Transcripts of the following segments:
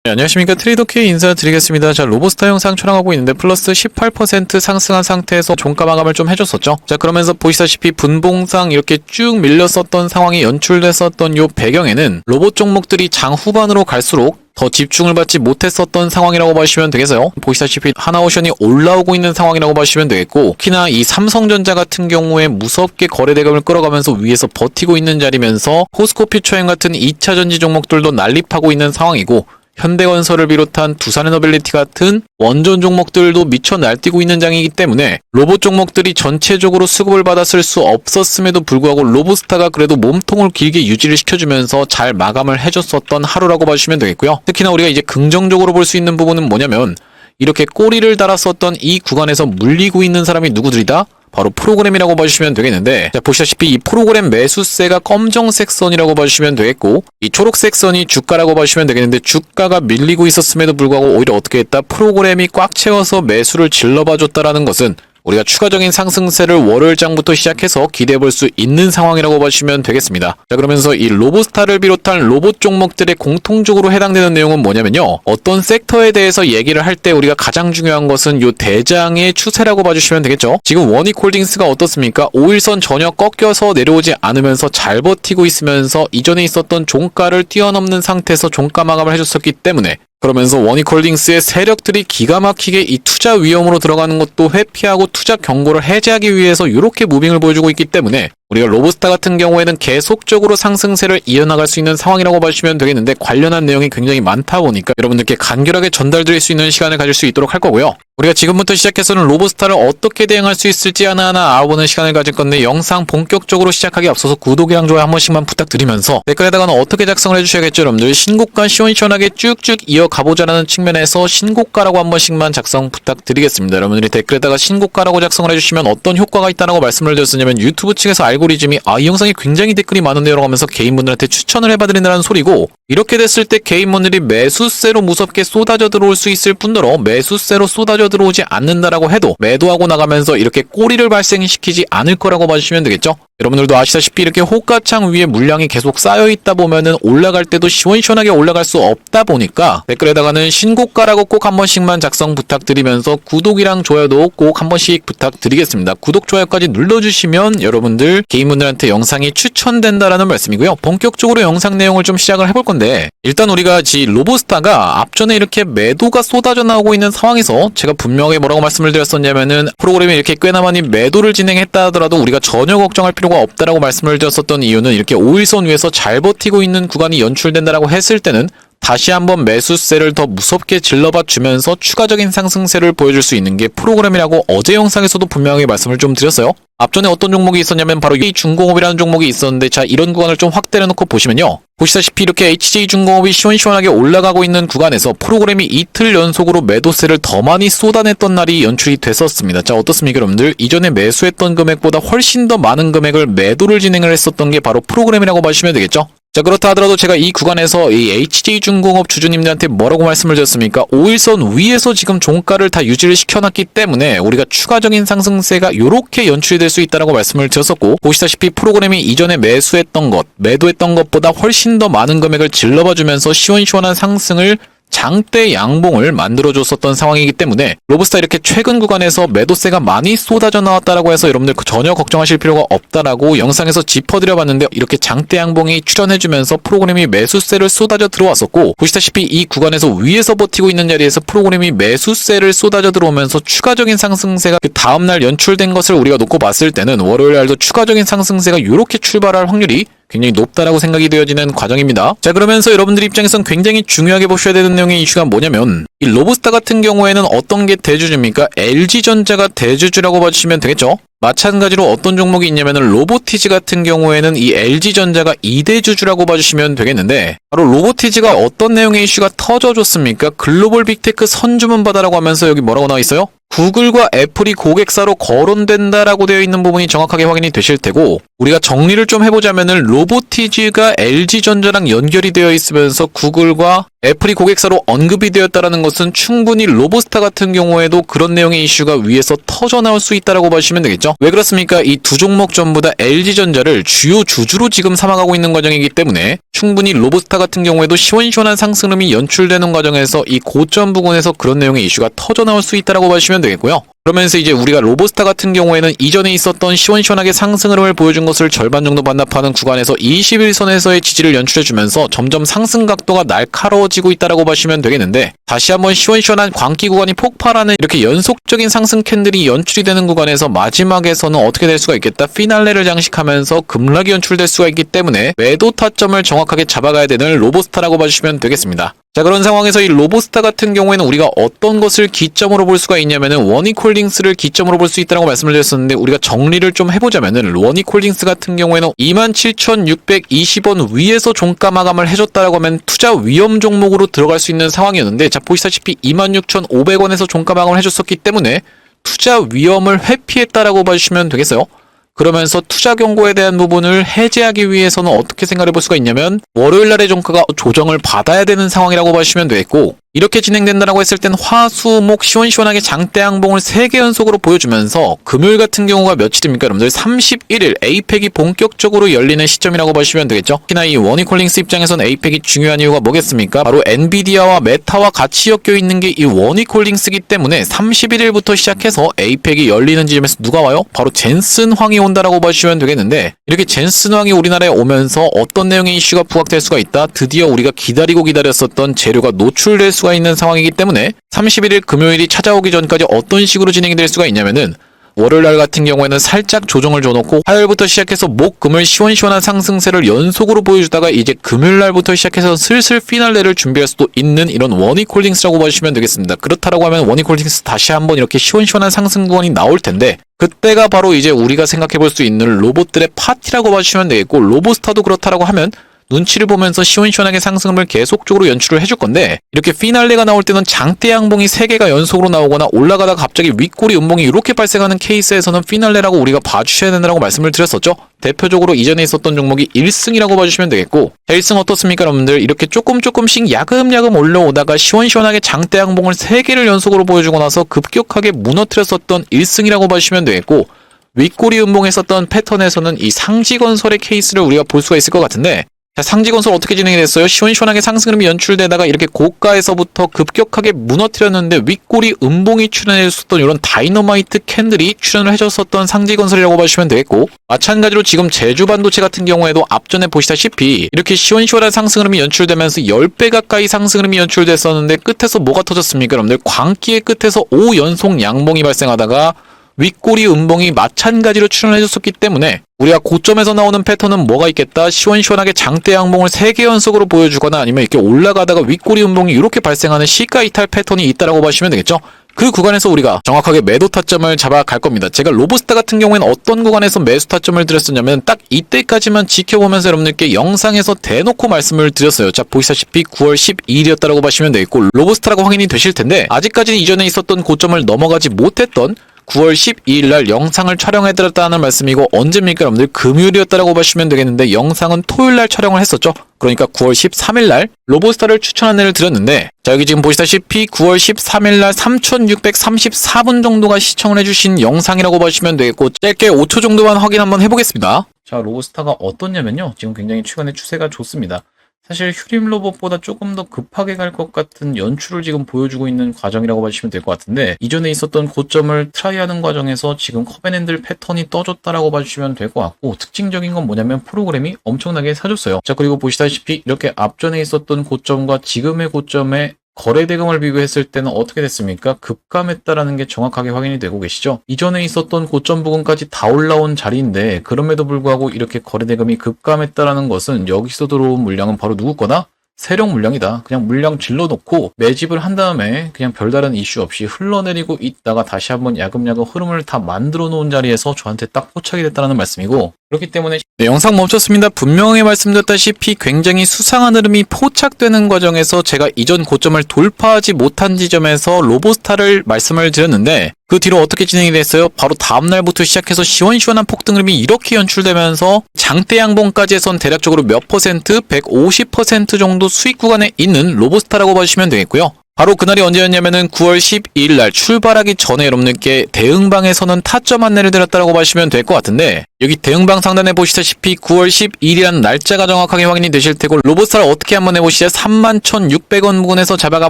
네, 안녕하십니까. 트레이더K 인사드리겠습니다. 자, 로보스타 영상 촬영하고 있는데 플러스 18% 상승한 상태에서 종가 마감을 좀 해줬었죠. 자, 그러면서 보시다시피 분봉상 이렇게 쭉 밀렸었던 상황이 연출됐었던 요 배경에는 로봇 종목들이 장 후반으로 갈수록 더 집중을 받지 못했었던 상황이라고 보시면 되겠어요. 보시다시피 하나오션이 올라오고 있는 상황이라고 보시면 되겠고, 특히나 이 삼성전자 같은 경우에 무섭게 거래대금을 끌어가면서 위에서 버티고 있는 자리면서 포스코퓨처엠 같은 2차 전지 종목들도 난립하고 있는 상황이고, 현대건설을 비롯한 두산에너빌리티 같은 원전 종목들도 미쳐 날뛰고 있는 장이기 때문에 로봇 종목들이 전체적으로 수급을 받았을 수 없었음에도 불구하고 로보스타가 그래도 몸통을 길게 유지를 시켜주면서 잘 마감을 해줬었던 하루라고 봐주시면 되겠고요. 특히나 우리가 이제 긍정적으로 볼 수 있는 부분은 뭐냐면, 이렇게 꼬리를 달았었던 이 구간에서 물리고 있는 사람이 누구들이다? 바로 프로그램이라고 봐주시면 되겠는데, 자, 보시다시피 이 프로그램 매수세가 검정색 선이라고 봐주시면 되겠고, 이 초록색 선이 주가라고 봐주시면 되겠는데, 주가가 밀리고 있었음에도 불구하고 오히려 어떻게 했다? 프로그램이 꽉 채워서 매수를 질러봐줬다라는 것은 우리가 추가적인 상승세를 월요일장부터 시작해서 기대해볼 수 있는 상황이라고 봐주시면 되겠습니다. 자, 그러면서 이 로보스타를 비롯한 로봇 종목들의 공통적으로 해당되는 내용은 뭐냐면요, 어떤 섹터에 대해서 얘기를 할 때 우리가 가장 중요한 것은 요 대장의 추세라고 봐주시면 되겠죠. 지금 원익홀딩스가 어떻습니까? 5일선 전혀 꺾여서 내려오지 않으면서 잘 버티고 있으면서 이전에 있었던 종가를 뛰어넘는 상태에서 종가 마감을 해줬었기 때문에, 그러면서 원익홀딩스의 세력들이 기가 막히게 이 투자 위험으로 들어가는 것도 회피하고 투자 경고를 해제하기 위해서 이렇게 무빙을 보여주고 있기 때문에 우리가 로보스타 같은 경우에는 계속적으로 상승세를 이어나갈 수 있는 상황이라고 봐주시면 되겠는데, 관련한 내용이 굉장히 많다 보니까 여러분들께 간결하게 전달드릴 수 있는 시간을 가질 수 있도록 할 거고요. 우리가 지금부터 시작해서는 로보스타를 어떻게 대응할 수 있을지 하나하나 알아보는 시간을 가질 건데, 영상 본격적으로 시작하기 앞서서 구독이랑 좋아요 한 번씩만 부탁드리면서, 댓글에다가는 어떻게 작성을 해주셔야겠죠. 여러분들 신고가 시원시원하게 쭉쭉 이어가보자라는 측면에서 신고가라고 한 번씩만 작성 부탁드리겠습니다. 여러분들이 댓글에다가 신고가라고 작성을 해주시면 어떤 효과가 있다고 말씀을 드렸었냐면, 유튜브 측에서 알고리즘이 이 영상이 굉장히 댓글이 많은데요라고 하면서 개인분들한테 추천을 해봐드린다는 소리고, 이렇게 됐을 때 개인분들이 매수세로 무섭게 쏟아져 들어올 수 있을 뿐더러 매수세로 쏟아져 들어오지 않는다라고 해도 매도하고 나가면서 이렇게 꼬리를 발생시키지 않을 거라고 봐주시면 되겠죠. 여러분들도 아시다시피 이렇게 호가창 위에 물량이 계속 쌓여있다 보면은 올라갈 때도 시원시원하게 올라갈 수 없다 보니까, 댓글에다가는 신고가라고 꼭 한 번씩만 작성 부탁드리면서 구독이랑 좋아요도 꼭 한 번씩 부탁드리겠습니다. 구독, 좋아요까지 눌러주시면 여러분들 개인분들한테 영상이 추천된다라는 말씀이고요. 본격적으로 영상 내용을 좀 시작을 해볼 건데, 일단 우리가 로보스타가 앞전에 이렇게 매도가 쏟아져 나오고 있는 상황에서 제가 분명히 뭐라고 말씀을 드렸었냐면은, 프로그램이 이렇게 꽤나 많이 매도를 진행했다 하더라도 우리가 전혀 걱정할 필요가 없다라고 말씀을 드렸었던 이유는, 이렇게 5일선 위에서 잘 버티고 있는 구간이 연출된다라고 했을 때는 다시 한번 매수세를 더 무섭게 질러봐 주면서 추가적인 상승세를 보여줄 수 있는 게 프로그램이라고 어제 영상에서도 분명하게 말씀을 좀 드렸어요. 앞전에 어떤 종목이 있었냐면 바로 HJ중공업이라는 종목이 있었는데, 자, 이런 구간을 좀 확대해 놓고 보시면요, 보시다시피 이렇게 HJ중공업이 시원시원하게 올라가고 있는 구간에서 프로그램이 이틀 연속으로 매도세를 더 많이 쏟아냈던 날이 연출이 됐었습니다. 자, 어떻습니까 여러분들? 이전에 매수했던 금액보다 훨씬 더 많은 금액을 매도를 진행을 했었던 게 바로 프로그램이라고 보시면 되겠죠. 자, 그렇다 하더라도 제가 이 구간에서 이 HJ중공업 주주님들한테 뭐라고 말씀을 드렸습니까? 5일선 위에서 지금 종가를 다 유지를 시켜놨기 때문에 우리가 추가적인 상승세가 요렇게 연출이 될 수 있다라고 말씀을 드렸었고, 보시다시피 프로그램이 이전에 매도했던 것보다 훨씬 더 많은 금액을 질러봐주면서 시원시원한 상승을, 장대 양봉을 만들어줬었던 상황이기 때문에 로보스타 이렇게 최근 구간에서 매도세가 많이 쏟아져 나왔다라고 해서 여러분들 전혀 걱정하실 필요가 없다라고 영상에서 짚어드려봤는데, 이렇게 장대 양봉이 출현해주면서 프로그램이 매수세를 쏟아져 들어왔었고, 보시다시피 이 구간에서 위에서 버티고 있는 자리에서 프로그램이 매수세를 쏟아져 들어오면서 추가적인 상승세가 그 다음날 연출된 것을 우리가 놓고 봤을 때는 월요일날도 추가적인 상승세가 이렇게 출발할 확률이 굉장히 높다라고 생각이 되어지는 과정입니다. 자, 그러면서 여러분들 입장에선 굉장히 중요하게 보셔야 되는 내용의 이슈가 뭐냐면, 이 로보스타 같은 경우에는 어떤 게 대주주입니까? LG전자가 대주주라고 봐주시면 되겠죠. 마찬가지로 어떤 종목이 있냐면은 로보티즈 같은 경우에는 이 LG전자가 2대주주라고 봐주시면 되겠는데, 바로 로보티즈가 어떤 내용의 이슈가 터져줬습니까? 글로벌 빅테크 선주문 바다라고 하면서 여기 뭐라고 나와 있어요? 구글과 애플이 고객사로 거론된다라고 되어 있는 부분이 정확하게 확인이 되실 테고, 우리가 정리를 좀 해보자면은 로보티즈가 LG전자랑 연결이 되어 있으면서 구글과 애플이 고객사로 언급이 되었다는 것은 충분히 로보스타 같은 경우에도 그런 내용의 이슈가 위에서 터져나올 수 있다고 보시면 되겠죠. 왜 그렇습니까? 이 두 종목 전부 다 LG전자를 주요 주주로 지금 삼아가고 있는 과정이기 때문에 충분히 로보스타 같은 경우에도 시원시원한 상승름이 연출되는 과정에서 이 고점 부근에서 그런 내용의 이슈가 터져나올 수 있다고 보시면 되겠고요. 그러면서 이제 우리가 로보스타 같은 경우에는 이전에 있었던 시원시원하게 상승 흐름을 보여준 것을 절반 정도 반납하는 구간에서 21선에서의 지지를 연출해주면서 점점 상승 각도가 날카로워지고 있다고 보시면 되겠는데, 다시 한번 시원시원한 광기 구간이 폭발하는 이렇게 연속적인 상승 캔들이 연출이 되는 구간에서 마지막에서는 어떻게 될 수가 있겠다? 피날레를 장식하면서 급락이 연출될 수가 있기 때문에 매도 타점을 정확하게 잡아가야 되는 로보스타라고 봐주시면 되겠습니다. 자, 그런 상황에서 이 로보스타 같은 경우에는 우리가 어떤 것을 기점으로 볼 수가 있냐면은 원익홀딩스를 기점으로 볼 수 있다고 말씀을 드렸었는데, 우리가 정리를 좀 해보자면은 원익홀딩스 같은 경우에는 27,620원 위에서 종가 마감을 해줬다라고 하면 투자 위험 종목으로 들어갈 수 있는 상황이었는데, 자, 보시다시피 26,500원에서 종가 마감을 해줬었기 때문에 투자 위험을 회피했다라고 봐주시면 되겠어요. 그러면서 투자 경고에 대한 부분을 해제하기 위해서는 어떻게 생각해 볼 수가 있냐면, 월요일 날의 종가가 조정을 받아야 되는 상황이라고 보시면 되겠고, 이렇게 진행된다라고 했을 땐 화, 수, 목 시원시원하게 장대 양봉을 3개 연속으로 보여주면서 금요일 같은 경우가 며칠입니까? 여러분들 31일 에이펙이 본격적으로 열리는 시점이라고 보시면 되겠죠. 특히나 이 원익홀딩스 입장에서는 에이펙이 중요한 이유가 뭐겠습니까? 바로 엔비디아와 메타와 같이 엮여 있는 게 이 원익홀딩스이기 때문에 31일부터 시작해서 에이펙이 열리는 지점에서 누가 와요? 바로 젠슨황이 온다라고 보시면 되겠는데, 이렇게 젠슨황이 우리나라에 오면서 어떤 내용의 이슈가 부각될 수가 있다? 드디어 우리가 기다리고 기다렸었던 재료가 노출될 수가 있는 상황이기 때문에 31일 금요일이 찾아오기 전까지 어떤 식으로 진행이 될 수가 있냐면은, 월요일날 같은 경우에는 살짝 조정을 줘놓고 화요일부터 시작해서 목, 금을 시원시원한 상승세를 연속으로 보여주다가 이제 금요일날부터 시작해서 슬슬 피날레를 준비할 수도 있는 이런 원익홀딩스라고 보시면 되겠습니다. 그렇다라고 하면 원익홀딩스 다시 한번 이렇게 시원시원한 상승 구간이 나올 텐데, 그때가 바로 이제 우리가 생각해 볼 수 있는 로봇들의 파티라고 봐주시면 되겠고, 로보스타도 그렇다라고 하면 눈치를 보면서 시원시원하게 상승을 계속적으로 연출을 해줄 건데, 이렇게 피날레가 나올 때는 장대 양봉이 3개가 연속으로 나오거나 올라가다가 갑자기 윗꼬리 음봉이 이렇게 발생하는 케이스에서는 피날레라고 우리가 봐주셔야 된다고 말씀을 드렸었죠. 대표적으로 이전에 있었던 종목이 1승이라고 봐주시면 되겠고, 자, 1승 어떻습니까 여러분들? 이렇게 조금씩 야금야금 올라오다가 시원시원하게 장대 양봉을 3개를 연속으로 보여주고 나서 급격하게 무너뜨렸었던 1승이라고 봐주시면 되겠고, 윗꼬리 음봉했었던 패턴에서는 이 상지건설의 케이스를 우리가 볼 수가 있을 것 같은데, 자, 상지건설 어떻게 진행이 됐어요? 시원시원하게 상승름이 연출되다가 이렇게 고가에서부터 급격하게 무너뜨렸는데 윗꼬리 음봉이 출현해줬었던 이런 다이너마이트 캔들이 출현을 해줬었던 상지건설이라고 보시면 되겠고, 마찬가지로 지금 제주반도체 같은 경우에도 앞전에 보시다시피 이렇게 시원시원한 상승름이 연출되면서 10배 가까이 상승름이 연출됐었는데 끝에서 뭐가 터졌습니까? 여러분들 광기의 끝에서 5연속 양봉이 발생하다가 윗꼬리 음봉이 마찬가지로 출현해줬었기 때문에 우리가 고점에서 나오는 패턴은 뭐가 있겠다? 시원시원하게 장대 양봉을 3개 연속으로 보여주거나 아니면 이렇게 올라가다가 윗꼬리 음봉이 이렇게 발생하는 시가 이탈 패턴이 있다라고 보시면 되겠죠. 그 구간에서 우리가 정확하게 매도 타점을 잡아갈 겁니다. 제가 로보스타 같은 경우에는 어떤 구간에서 매수 타점을 드렸었냐면 딱 이때까지만 지켜보면서 여러분들께 영상에서 대놓고 말씀을 드렸어요. 자, 보시다시피 9월 12일이었다라고 보시면 되겠고, 로보스타라고 확인이 되실 텐데, 아직까지는 이전에 있었던 고점을 넘어가지 못했던 9월 12일 날 영상을 촬영해드렸다는 말씀이고, 언제입니까 여러분들? 금요일이었다라고 보시면 되겠는데, 영상은 토요일 날 촬영을 했었죠. 그러니까 9월 13일 날 로보스타를 추천 안내를 드렸는데, 자, 여기 지금 보시다시피 9월 13일 날 3634분 정도가 시청을 해주신 영상이라고 보시면 되겠고, 짧게 5초 정도만 확인 한번 해보겠습니다. 자, 로보스타가 어떻냐면요, 지금 굉장히 최근에 추세가 좋습니다. 사실 휴림 로봇보다 조금 더 급하게 갈 것 같은 연출을 지금 보여주고 있는 과정이라고 보시면 될 것 같은데, 이전에 있었던 고점을 트라이하는 과정에서 지금 컵앤핸들 패턴이 떠줬다라고 봐주시면 될 것 같고, 특징적인 건 뭐냐면 프로그램이 엄청나게 사줬어요. 자, 그리고 보시다시피 이렇게 앞전에 있었던 고점과 지금의 고점에 거래 대금을 비교했을 때는 어떻게 됐습니까? 급감했다라는 게 정확하게 확인이 되고 계시죠? 이전에 있었던 고점 부근까지 다 올라온 자리인데, 그럼에도 불구하고 이렇게 거래 대금이 급감했다라는 것은 여기서 들어온 물량은 바로 누구 거다? 세력 물량이다. 그냥 물량 질러놓고 매집을 한 다음에 그냥 별다른 이슈 없이 흘러내리고 있다가 다시 한번 야금야금 흐름을 다 만들어 놓은 자리에서 저한테 딱 포착이 됐다는 말씀이고, 그렇기 때문에 영상 멈췄습니다. 분명히 말씀드렸다시피 굉장히 수상한 흐름이 포착되는 과정에서 제가 이전 고점을 돌파하지 못한 지점에서 로보스타를 말씀을 드렸는데 그 뒤로 어떻게 진행이 됐어요? 바로 다음날부터 시작해서 시원시원한 폭등 흐름이 이렇게 연출되면서 장대 양봉까지에선 대략적으로 몇 퍼센트? 150% 정도 수익 구간에 있는 로보스타라고 봐주시면 되겠고요. 바로 그날이 언제였냐면은 9월 12일 날 출발하기 전에 여러분들께 대응방에서는 타점 안내를 드렸다고 봐주시면 될 것 같은데 여기 대응방 상단에 보시다시피 9월 12일이라는 날짜가 정확하게 확인이 되실 테고 로보스타를 어떻게 한번 해보시죠. 31,600원 부근에서 잡아가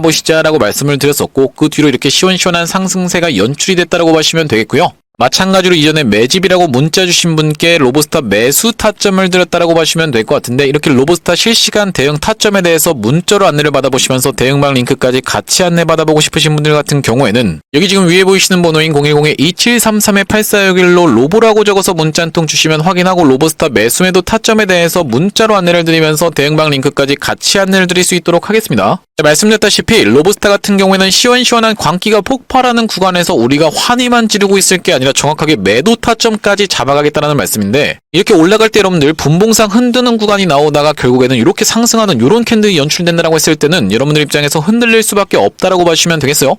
보시자라고 말씀을 드렸었고 그 뒤로 이렇게 시원시원한 상승세가 연출이 됐다고 봐주시면 되겠고요. 마찬가지로 이전에 매집이라고 문자 주신 분께 로보스타 매수 타점을 드렸다라고 보시면 될 것 같은데 이렇게 로보스타 실시간 대응 타점에 대해서 문자로 안내를 받아보시면서 대응방 링크까지 같이 안내 받아보고 싶으신 분들 같은 경우에는 여기 지금 위에 보이시는 번호인 010-2733-8461로 로보라고 적어서 문자 한 통 주시면 확인하고 로보스타 매수 매도 타점에 대해서 문자로 안내를 드리면서 대응방 링크까지 같이 안내를 드릴 수 있도록 하겠습니다. 말씀드렸다시피 로보스타 같은 경우에는 시원시원한 광기가 폭발하는 구간에서 우리가 환희만 지르고 있을 게 아니라 정확하게 매도 타점까지 잡아가겠다는 말씀인데 이렇게 올라갈 때 여러분들 분봉상 흔드는 구간이 나오다가 결국에는 이렇게 상승하는 이런 캔들이 연출된다고 했을 때는 여러분들 입장에서 흔들릴 수밖에 없다라고 봐주시면 되겠어요.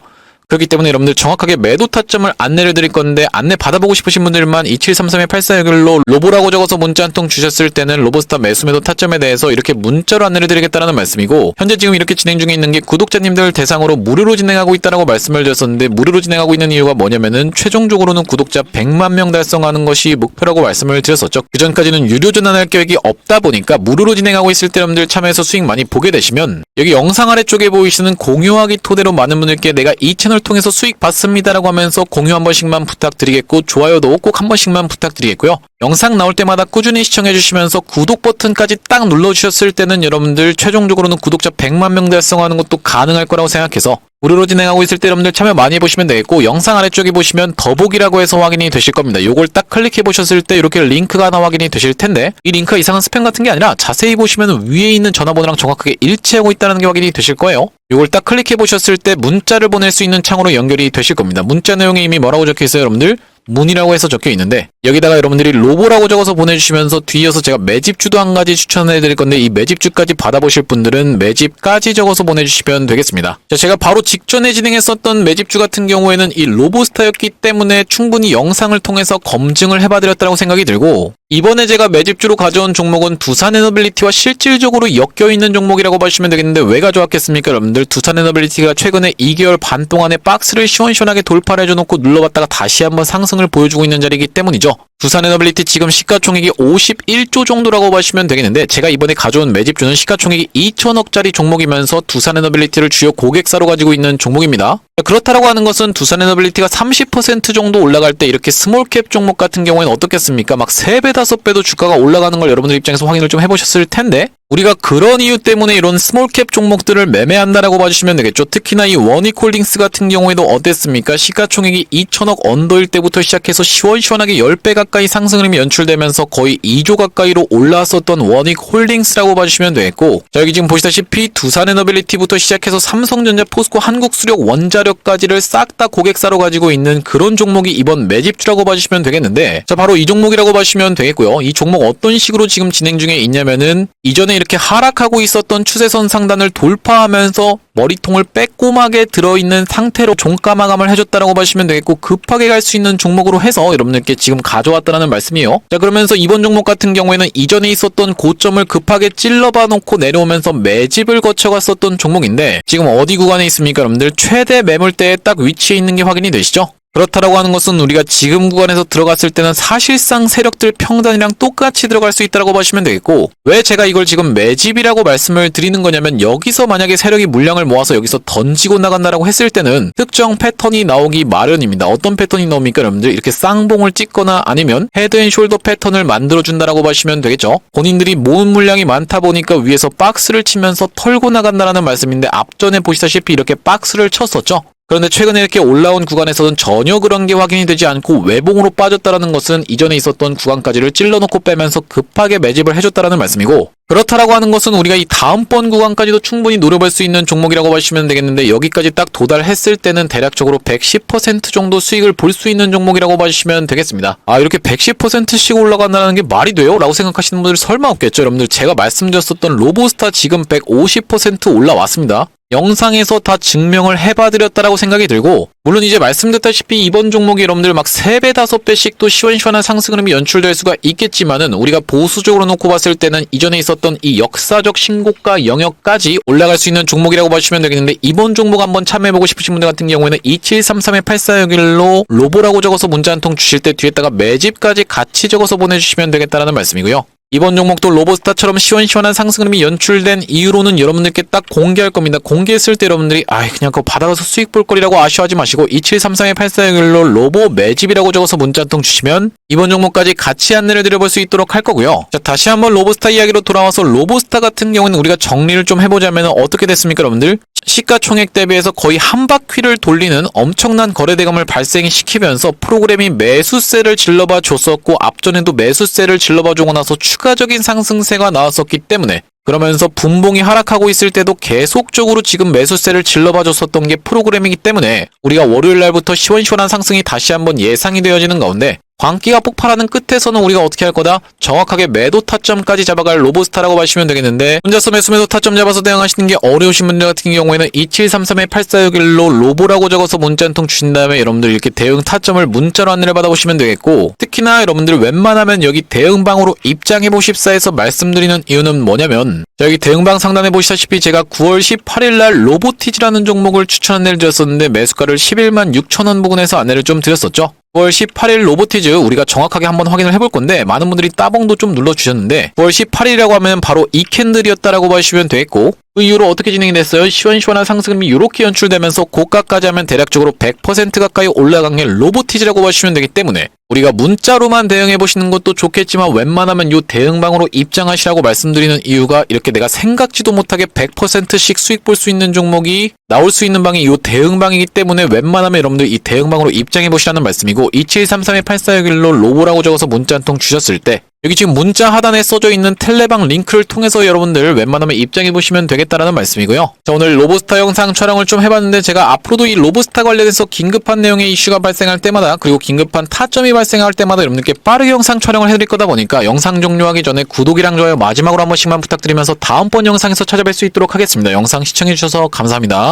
그렇기 때문에 여러분들 정확하게 매도 타점을 안내를 드릴 건데 안내 받아보고 싶으신 분들만 2733-8461로 로보라고 적어서 문자 한 통 주셨을 때는 로보스타 매수 매도 타점에 대해서 이렇게 문자로 안내를 드리겠다는 말씀이고 현재 지금 이렇게 진행 중에 있는 게 구독자님들 대상으로 무료로 진행하고 있다고 말씀을 드렸었는데 무료로 진행하고 있는 이유가 뭐냐면은 최종적으로는 구독자 100만 명 달성하는 것이 목표라고 말씀을 드렸었죠. 그전까지는 유료 전환할 계획이 없다 보니까 무료로 진행하고 있을 때 여러분들 참여해서 수익 많이 보게 되시면 여기 영상 아래쪽에 보이시는 공유하기 토대로 많은 분들께 내가 이 채널 통해서 수익 받습니다라고 하면서 공유 한 번씩만 부탁드리겠고 좋아요도 꼭 한 번씩만 부탁드리겠고요. 영상 나올 때마다 꾸준히 시청해 주시면서 구독 버튼까지 딱 눌러주셨을 때는 여러분들 최종적으로는 구독자 100만 명 달성하는 것도 가능할 거라고 생각해서 무료로 진행하고 있을 때 여러분들 참여 많이 해보시면 되겠고 영상 아래쪽에 보시면 더보기라고 해서 확인이 되실 겁니다. 요걸 딱 클릭해 보셨을 때 이렇게 링크가 하나 확인이 되실 텐데 이 링크가 이상한 스팸 같은 게 아니라 자세히 보시면 위에 있는 전화번호랑 정확하게 일치하고 있다는 게 확인이 되실 거예요. 요걸 딱 클릭해 보셨을 때 문자를 보낼 수 있는 창으로 연결이 되실 겁니다. 문자 내용에 이미 뭐라고 적혀 있어요, 여러분들? 문이라고 해서 적혀 있는데 여기다가 여러분들이 로보라고 적어서 보내주시면서 뒤이어서 제가 매집주도 한 가지 추천해 드릴 건데 이 매집주까지 받아보실 분들은 매집까지 적어서 보내주시면 되겠습니다. 자, 제가 바로 직전에 진행했었던 매집주 같은 경우에는 이 로보스타였기 때문에 충분히 영상을 통해서 검증을 해봐드렸다고 생각이 들고 이번에 제가 매집주로 가져온 종목은 두산에너빌리티와 실질적으로 엮여있는 종목이라고 보시면 되겠는데 왜 가져왔겠습니까 여러분들? 두산에너빌리티가 최근에 2개월 반 동안에 박스를 시원시원하게 돌파를 해줘놓고 눌러봤다가 다시 한번 상승을 보여주고 있는 자리이기 때문이죠. 두산에너빌리티 지금 시가총액이 51조 정도라고 보시면 되겠는데 제가 이번에 가져온 매집주는 시가총액이 2천억짜리 종목이면서 두산에너빌리티를 주요 고객사로 가지고 있는 종목입니다. 그렇다라고 하는 것은 두산에너빌리티가 30% 정도 올라갈 때 이렇게 스몰캡 종목 같은 경우에는 어떻겠습니까? 막 3배, 5배도 주가가 올라가는 걸 여러분들 입장에서 확인을 좀 해보셨을 텐데 우리가 그런 이유 때문에 이런 스몰캡 종목들을 매매한다라고 봐주시면 되겠죠. 특히나 이 원익홀딩스 같은 경우에도 어땠습니까? 시가총액이 2천억 언더일 때부터 시작해서 시원시원하게 10배 가까이 상승 흐름이 연출되면서 거의 2조 가까이로 올라왔었던 원익홀딩스라고 봐주시면 되겠고 자 여기 지금 보시다시피 두산에너빌리티부터 시작해서 삼성전자, 포스코, 한국수력, 원자력까지를 싹 다 고객사로 가지고 있는 그런 종목이 이번 매집주라고 봐주시면 되겠는데 자 바로 이 종목이라고 봐주시면 되겠고요. 이 종목 어떤 식으로 지금 진행 중에 있냐면은 이전에 이렇게 하락하고 있었던 추세선 상단을 돌파하면서 머리통을 빼꼼하게 들어있는 상태로 종가 마감을 해줬다라고 보시면 되겠고 급하게 갈 수 있는 종목으로 해서 여러분들께 지금 가져왔다는 말씀이에요. 자 그러면서 이번 종목 같은 경우에는 이전에 있었던 고점을 급하게 찔러봐 놓고 내려오면서 매집을 거쳐갔었던 종목인데 지금 어디 구간에 있습니까 여러분들? 최대 매물대에 딱 위치해 있는 게 확인이 되시죠? 그렇다라고 하는 것은 우리가 지금 구간에서 들어갔을 때는 사실상 세력들 평단이랑 똑같이 들어갈 수 있다고 보시면 되겠고 왜 제가 이걸 지금 매집이라고 말씀을 드리는 거냐면 여기서 만약에 세력이 물량을 모아서 여기서 던지고 나간다라고 했을 때는 특정 패턴이 나오기 마련입니다. 어떤 패턴이 나옵니까 여러분들? 이렇게 쌍봉을 찍거나 아니면 헤드앤숄더 패턴을 만들어준다라고 보시면 되겠죠. 본인들이 모은 물량이 많다 보니까 위에서 박스를 치면서 털고 나간다라는 말씀인데 앞전에 보시다시피 이렇게 박스를 쳤었죠. 그런데 최근에 이렇게 올라온 구간에서는 전혀 그런 게 확인이 되지 않고 외봉으로 빠졌다라는 것은 이전에 있었던 구간까지를 찔러놓고 빼면서 급하게 매집을 해줬다라는 말씀이고, 그렇다라고 하는 것은 우리가 이 다음번 구간까지도 충분히 노려볼 수 있는 종목이라고 보시면 되겠는데, 여기까지 딱 도달했을 때는 대략적으로 110% 정도 수익을 볼 수 있는 종목이라고 보시면 되겠습니다. 이렇게 110%씩 올라간다는 게 말이 돼요? 라고 생각하시는 분들 설마 없겠죠. 여러분들, 제가 말씀드렸었던 로보스타 지금 150% 올라왔습니다. 영상에서 다 증명을 해봐드렸다라고 생각이 들고, 물론 이제 말씀드렸다시피 이번 종목이 여러분들 막 3배, 5배씩 또 시원시원한 상승 흐름이 연출될 수가 있겠지만은, 우리가 보수적으로 놓고 봤을 때는 이전에 있었던 이 역사적 신고가 영역까지 올라갈 수 있는 종목이라고 보시면 되겠는데, 이번 종목 한번 참여해보고 싶으신 분들 같은 경우에는 2733-8461로 로보라고 적어서 문자 한 통 주실 때 뒤에다가 매집까지 같이 적어서 보내주시면 되겠다라는 말씀이고요. 이번 종목도 로보스타처럼 시원시원한 상승 흐름이 연출된 이유로는 여러분들께 딱 공개할 겁니다. 공개했을 때 여러분들이 그냥 그거 받아가서 수익 볼 거리라고 아쉬워하지 마시고 2733-8461로 로보 매집이라고 적어서 문자 한 통 주시면 이번 종목까지 같이 안내를 드려볼 수 있도록 할 거고요. 자, 다시 한번 로보스타 이야기로 돌아와서 로보스타 같은 경우는 우리가 정리를 좀 해보자면 어떻게 됐습니까, 여러분들? 시가총액 대비해서 거의 한 바퀴를 돌리는 엄청난 거래대금을 발생시키면서 프로그램이 매수세를 질러봐 줬었고, 앞전에도 매수세를 질러봐 주고 나서 추가적인 상승세가 나왔었기 때문에, 그러면서 분봉이 하락하고 있을 때도 계속적으로 지금 매수세를 질러봐 줬었던 게 프로그램이기 때문에 우리가 월요일 날부터 시원시원한 상승이 다시 한번 예상이 되어지는 가운데, 광기가 폭발하는 끝에서는 우리가 어떻게 할 거다? 정확하게 매도 타점까지 잡아갈 로보스타라고 보시면 되겠는데, 혼자서 매수 타점 잡아서 대응하시는 게 어려우신 분들 같은 경우에는 2733-8461로 로보라고 적어서 문자 한 통 주신 다음에 여러분들 이렇게 대응 타점을 문자로 안내를 받아보시면 되겠고, 특히나 여러분들 웬만하면 여기 대응방으로 입장해보십사에서 말씀드리는 이유는 뭐냐면, 여기 대응방 상단에 보시다시피 제가 9월 18일날 로보티즈라는 종목을 추천 안내를 드렸었는데 매수가를 11만 6천원 부근에서 안내를 좀 드렸었죠. 9월 18일 로보티즈 우리가 정확하게 한번 확인을 해볼 건데, 많은 분들이 따봉도 좀 눌러주셨는데 9월 18일이라고 하면 바로 이 캔들이었다라고 보시면 되겠고, 그 이후로 어떻게 진행이 됐어요? 시원시원한 상승이 이렇게 연출되면서 고가까지 하면 대략적으로 100% 가까이 올라간 게 로보티즈라고 보시면 되기 때문에, 우리가 문자로만 대응해 보시는 것도 좋겠지만 웬만하면 요 대응방으로 입장하시라고 말씀드리는 이유가, 이렇게 내가 생각지도 못하게 100%씩 수익 볼 수 있는 종목이 나올 수 있는 방이 요 대응방이기 때문에 웬만하면 여러분들 이 대응방으로 입장해 보시라는 말씀이고, 2733-8461로 로보라고 적어서 문자 한 통 주셨을 때 여기 지금 문자 하단에 써져 있는 텔레방 링크를 통해서 여러분들 웬만하면 입장해 보시면 되겠다라는 말씀이고요. 자, 오늘 로보스타 영상 촬영을 좀 해봤는데, 제가 앞으로도 이 로보스타 관련해서 긴급한 내용의 이슈가 발생할 때마다, 그리고 긴급한 타점이 발생할 때마다 여러분들께 빠르게 영상 촬영을 해드릴 거다 보니까 영상 종료하기 전에 구독이랑 좋아요 마지막으로 한 번씩만 부탁드리면서 다음번 영상에서 찾아뵐 수 있도록 하겠습니다. 영상 시청해주셔서 감사합니다.